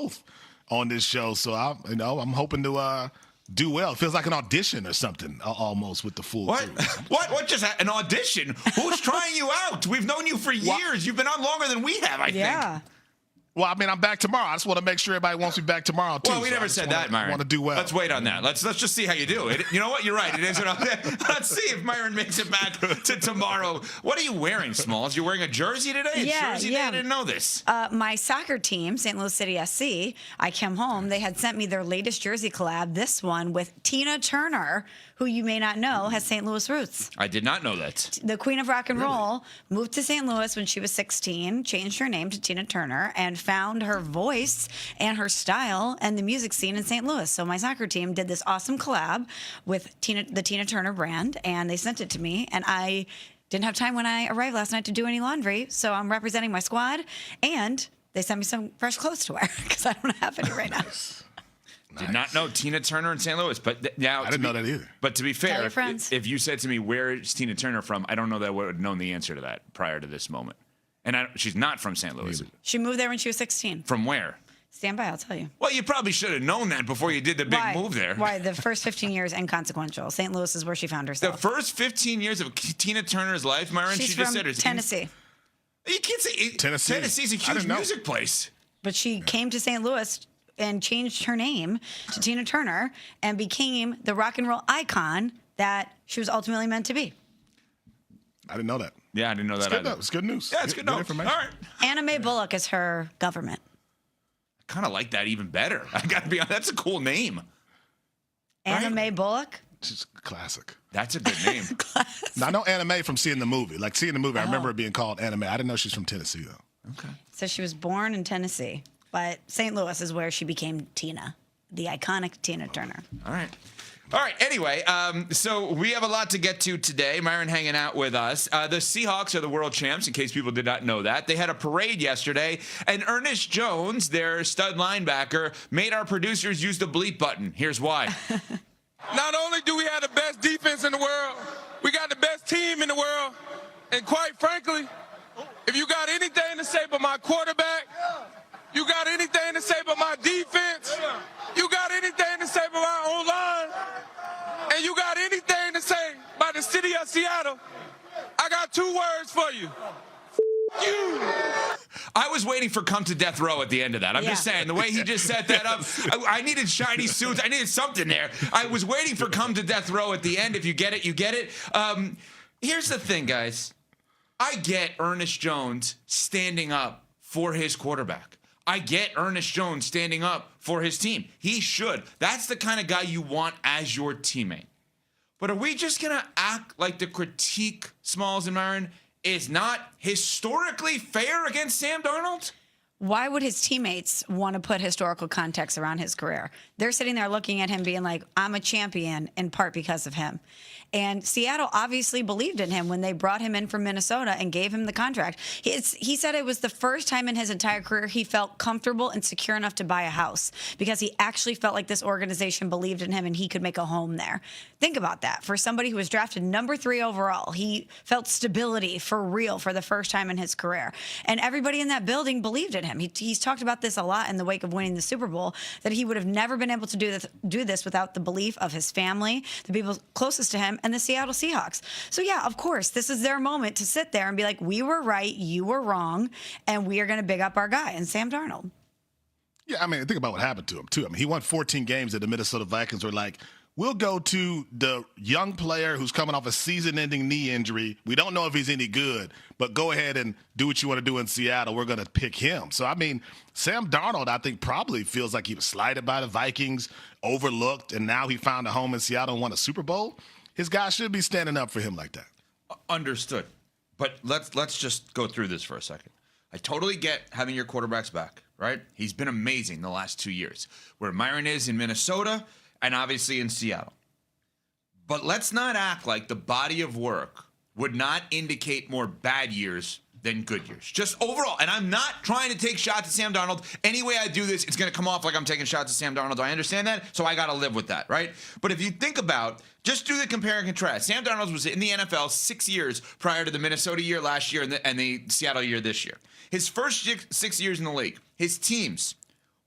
both on this show. So I'm hoping to do well. It feels like an audition or something almost with the full What? crew. What? Just an audition? Who's trying you out? We've known you for years. You've been on longer than we have, I think. Well, I mean, I'm back tomorrow. I just want to make sure everybody wants me back tomorrow, too. Well, we never said that, Myron. Want to do well. Let's wait on that. Let's just see how you do. You know what? You're right. It is. Let's see if Myron makes it back to tomorrow. What are you wearing, Smalls? You're wearing a jersey today? It's jersey day? I didn't know this. My soccer team, St. Louis City SC, I came home. They had sent me their latest jersey collab, this one with Tina Turner, who you may not know has St. Louis roots. I did not know that. The Queen of Rock and Roll moved to St. Louis when she was 16, changed her name to Tina Turner, and found her voice and her style and the music scene in St. Louis. So my soccer team did this awesome collab with the Tina Turner brand, and they sent it to me, and I didn't have time when I arrived last night to do any laundry, so I'm representing my squad, and they sent me some fresh clothes to wear because I don't have any right now. Did not know Tina Turner in St. Louis, but now I didn't know that either. But to be fair, if you said to me, "Where is Tina Turner from?" I don't know that I would have known the answer to that prior to this moment. And she's not from St. Louis. She moved there when she was 16. From where? Stand by, I'll tell you. Well, you probably should have known that before you did the big move there. Why? The first 15 years inconsequential. St. Louis is where she found herself. The first 15 years of Tina Turner's life, Myron, She's she from just said Tennessee. You can't say Tennessee. Tennessee's a huge music place. But she came to St. Louis and changed her name to Tina Turner and became the rock and roll icon that she was ultimately meant to be. I didn't know that. Yeah, I didn't know that either. It's good news. Yeah, it's good news. information. All right. Anna Mae Bullock is her government. I kind of like that even better. I got to be honest. That's a cool name. Anna Mae Bullock? She's a classic. That's a good name. Now, I know Anna Mae from seeing the movie. Like, seeing the movie, I remember it being called Anna Mae. I didn't know she's from Tennessee, though. Okay. So she was born in Tennessee, but St. Louis is where she became Tina, the iconic Tina Turner. All right. All right. Anyway, so we have a lot to get to today. Myron hanging out with us. The Seahawks are the world champs, in case people did not know that. They had a parade yesterday, and Ernest Jones, their stud linebacker, made our producers use the bleep button. Here's why. Not only do we have the best defense in the world, we got the best team in the world, and quite frankly, if you got anything to say about my quarterback, you got anything to say about my defense, you got anything to say about my O-line, and you got anything to say about the city of Seattle, I got two words for you. You. I was waiting for come to death row at the end of that. I'm just saying, the way he just set that up, I needed shiny suits. I needed something there. I was waiting for come to death row at the end. If you get it, you get it. Here's the thing, guys. I get Ernest Jones standing up for his quarterback. I get Ernest Jones standing up for his team. He should. That's the kind of guy you want as your teammate. But are we just going to act like the critique, Smalls and Myron, is not historically fair against Sam Darnold? Why would his teammates want to put historical context around his career? They're sitting there looking at him being like, I'm a champion in part because of him. And Seattle obviously believed in him when they brought him in from Minnesota and gave him the contract. He said it was the first time in his entire career he felt comfortable and secure enough to buy a house because he actually felt like this organization believed in him and he could make a home there. Think about that. For somebody who was drafted number 3 overall, he felt stability for real for the first time in his career. And everybody in that building believed in him. He's talked about this a lot in the wake of winning the Super Bowl, that he would have never been able to do this without the belief of his family, the people closest to him, and the Seattle Seahawks. So, yeah, of course, this is their moment to sit there and be like, we were right, you were wrong, and we are going to big up our guy, and Sam Darnold. Yeah, I mean, think about what happened to him, too. I mean, he won 14 games that the Minnesota Vikings were like, we'll go to the young player who's coming off a season-ending knee injury. We don't know if he's any good, but go ahead and do what you want to do in Seattle. We're going to pick him. So, I mean, Sam Darnold, I think, probably feels like he was slighted by the Vikings, overlooked, and now he found a home in Seattle and won a Super Bowl. His guy should be standing up for him like that. Understood. But let's just go through this for a second. I totally get having your quarterbacks back, right? He's been amazing the last 2 years. Where Myron is in Minnesota and obviously in Seattle. But let's not act like the body of work would not indicate more bad years than good years. Just overall. And I'm not trying to take shots at Sam Darnold. Any way I do this, it's going to come off like I'm taking shots at Sam Darnold. I understand that, so I got to live with that, right? But if you think about, just do the compare and contrast. Sam Darnold was in the NFL 6 years prior to the Minnesota year last year and the Seattle year this year. His first 6 years in the league, his teams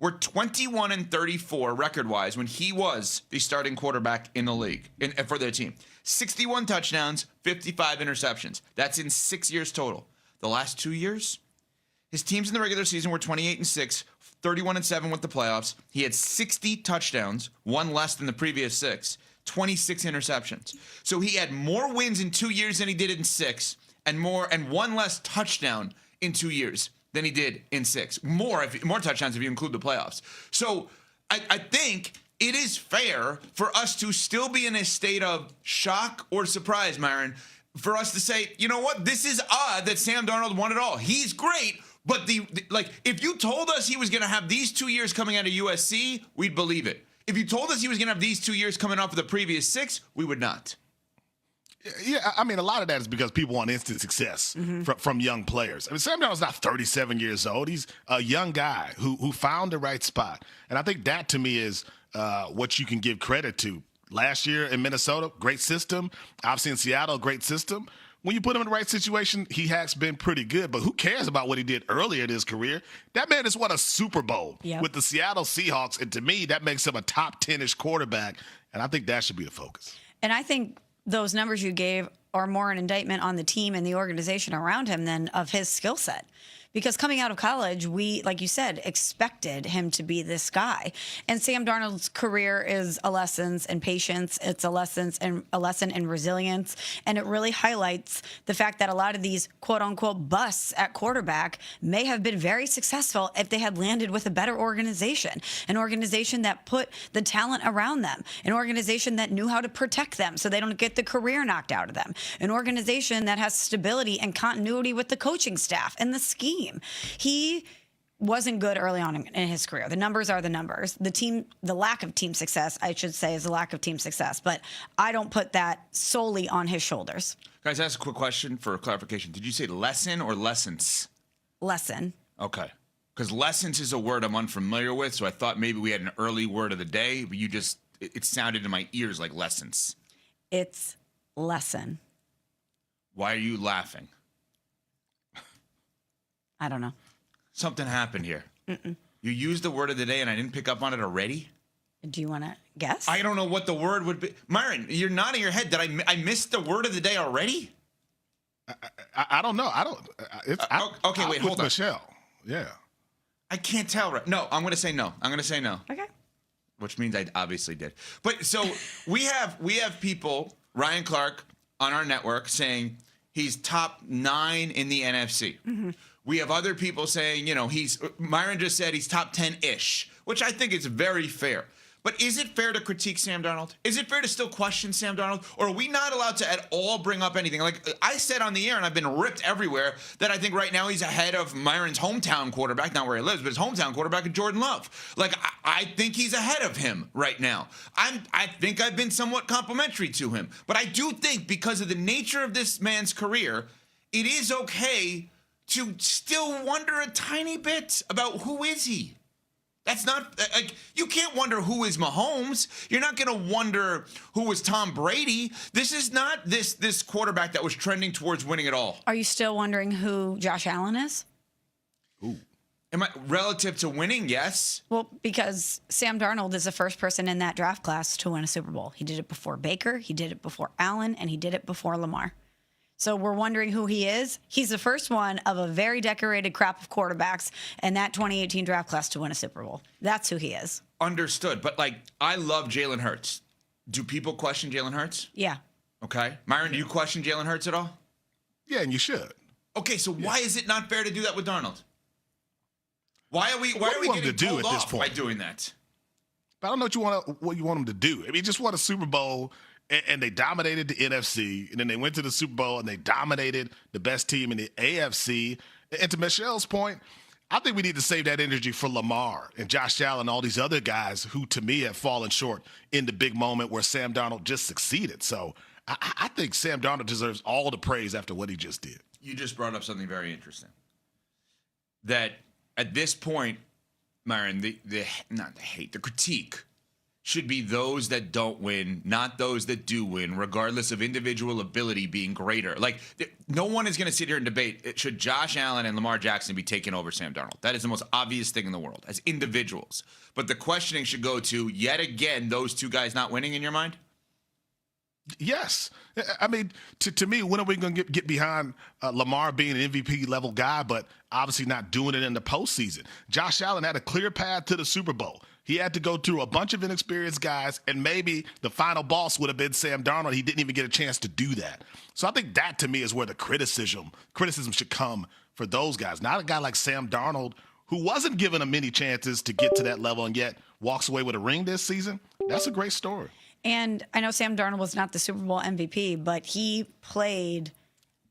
were 21-34 record-wise when he was the starting quarterback in the league for their team. 61 touchdowns, 55 interceptions. That's in 6 years total. The last 2 years, his teams in the regular season were 28-6, 31-7 with the playoffs. He had 60 touchdowns, one less than the previous 6, 26 interceptions. So he had more wins in 2 years than he did in 6, and one less touchdown in 2 years than he did in 6. More touchdowns if you include the playoffs. So I think it is fair for us to still be in a state of shock or surprise, Myron, for us to say, you know what, this is odd that Sam Darnold won it all. He's great, but if you told us he was going to have these 2 years coming out of USC, we'd believe it. If you told us he was going to have these 2 years coming off of the previous 6, we would not. Yeah, I mean, a lot of that is because people want instant success from young players. I mean, Sam Darnold's not 37 years old. He's a young guy who found the right spot. And I think that, to me, is what you can give credit to. Last year in Minnesota, great system. Obviously in Seattle, great system. When you put him in the right situation, he has been pretty good. But who cares about what he did earlier in his career? That man has won a Super Bowl with the Seattle Seahawks. And to me, that makes him a top 10-ish quarterback. And I think that should be the focus. And I think those numbers you gave are more an indictment on the team and the organization around him than of his skill set. Because coming out of college, we, like you said, expected him to be this guy. And Sam Darnold's career is a lesson in patience. It's a lesson in resilience. And it really highlights the fact that a lot of these quote-unquote busts at quarterback may have been very successful if they had landed with a better organization, an organization that put the talent around them, an organization that knew how to protect them so they don't get the career knocked out of them, an organization that has stability and continuity with the coaching staff and the scheme. He wasn't good early on in his career. The numbers are the numbers. The lack of team success, I should say, is a lack of team success. But I don't put that solely on his shoulders. Guys, ask a quick question for clarification. Did you say lesson or lessons? Lesson. Okay. Because lessons is a word I'm unfamiliar with, so I thought maybe we had an early word of the day, but it sounded in my ears like lessons. It's lesson. Why are you laughing? I don't know. Something happened here. You used the word of the day and I didn't pick up on it already? Do you want to guess? I don't know what the word would be. Myron, you're nodding your head. Did I miss the word of the day already? I don't know. Okay, wait, hold on. Michelle. Yeah. I can't tell. Right? No, I'm going to say no. Okay. Which means I obviously did. But so we have people, Ryan Clark, on our network saying he's top 9 in the NFC. Mm-hmm. We have other people saying, Myron just said he's top 10-ish, which I think is very fair. But is it fair to critique Sam Darnold? Is it fair to still question Sam Darnold? Or are we not allowed to at all bring up anything? Like I said on the air, and I've been ripped everywhere, that I think right now he's ahead of Myron's hometown quarterback, not where he lives, but his hometown quarterback, Jordan Love. Like I think he's ahead of him right now. I think I've been somewhat complimentary to him. But I do think because of the nature of this man's career, it is okay to still wonder a tiny bit about who is he. That's not like you can't wonder who is Mahomes. You're not going to wonder who was Tom Brady. This is not this quarterback that was trending towards winning it all. Are you still wondering who Josh Allen is? Ooh. Am I relative to winning? Yes. Well, because Sam Darnold is the first person in that draft class to win a Super Bowl. He did it before Baker, he did it before Allen, and he did it before Lamar. So we're wondering who he is. He's the first one of a very decorated crop of quarterbacks in that 2018 draft class to win a Super Bowl. That's who he is. Understood. But, I love Jalen Hurts. Do people question Jalen Hurts? Yeah. Okay. Myron, do you question Jalen Hurts at all? Yeah, and you should. Okay, so why is it not fair to do that with Darnold? Why are we getting told off by doing that? But I don't know what you want him to do. I mean, he just won a Super Bowl. And they dominated the NFC, and then they went to the Super Bowl, and they dominated the best team in the AFC. And to Michelle's point, I think we need to save that energy for Lamar and Josh Allen and all these other guys who, to me, have fallen short in the big moment where Sam Darnold just succeeded. So I think Sam Darnold deserves all the praise after what he just did. You just brought up something very interesting. That at this point, Myron, the critique should be those that don't win, not those that do win, regardless of individual ability being greater. Like, no one is going to sit here and debate, should Josh Allen and Lamar Jackson be taking over Sam Darnold? That is the most obvious thing in the world as individuals. But the questioning should go to, yet again, those two guys not winning in your mind? Yes. I mean, to me, when are we going to get behind Lamar being an MVP level guy, but obviously not doing it in the postseason? Josh Allen had a clear path to the Super Bowl. He had to go through a bunch of inexperienced guys, and maybe the final boss would have been Sam Darnold. He didn't even get a chance to do that. So I think that, to me, is where the criticism should come for those guys. Not a guy like Sam Darnold, who wasn't given him many chances to get to that level and yet walks away with a ring this season. That's a great story. And I know Sam Darnold was not the Super Bowl MVP, but he played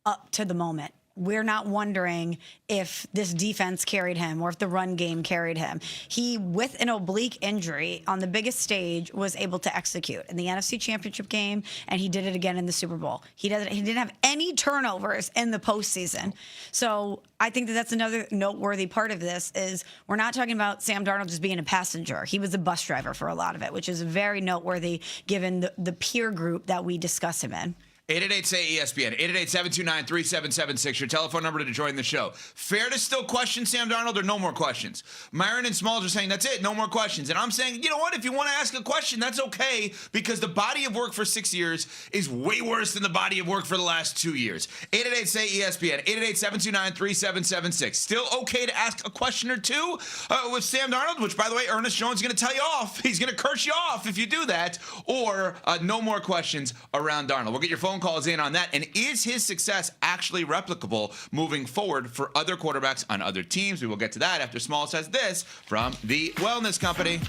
up to the moment. We're not wondering if this defense carried him or if the run game carried him. He, with an oblique injury on the biggest stage, was able to execute in the NFC Championship game, and he did it again in the Super Bowl. He didn't have any turnovers in the postseason. So I think that's another noteworthy part of this is we're not talking about Sam Darnold just being a passenger. He was a bus driver for a lot of it, which is very noteworthy given the peer group that we discuss him in. 888-SAY-ESPN, 888-729-3776, your telephone number to join the show. Fair to still question Sam Darnold or no more questions? Myron and Smalls are saying, that's it, no more questions. And I'm saying, you know what, if you want to ask a question, that's okay, because the body of work for 6 years is way worse than the body of work for the last 2 years. 888-SAY-ESPN, 888-729-3776. Still okay to ask a question or two with Sam Darnold, which, by the way, Ernest Jones is going to tell you off. He's going to curse you off if you do that. Or no more questions around Darnold. We'll get your phone calls in on that. And is his success actually replicable moving forward for other quarterbacks on other teams? We will get to that after Small says this from the Wellness Company.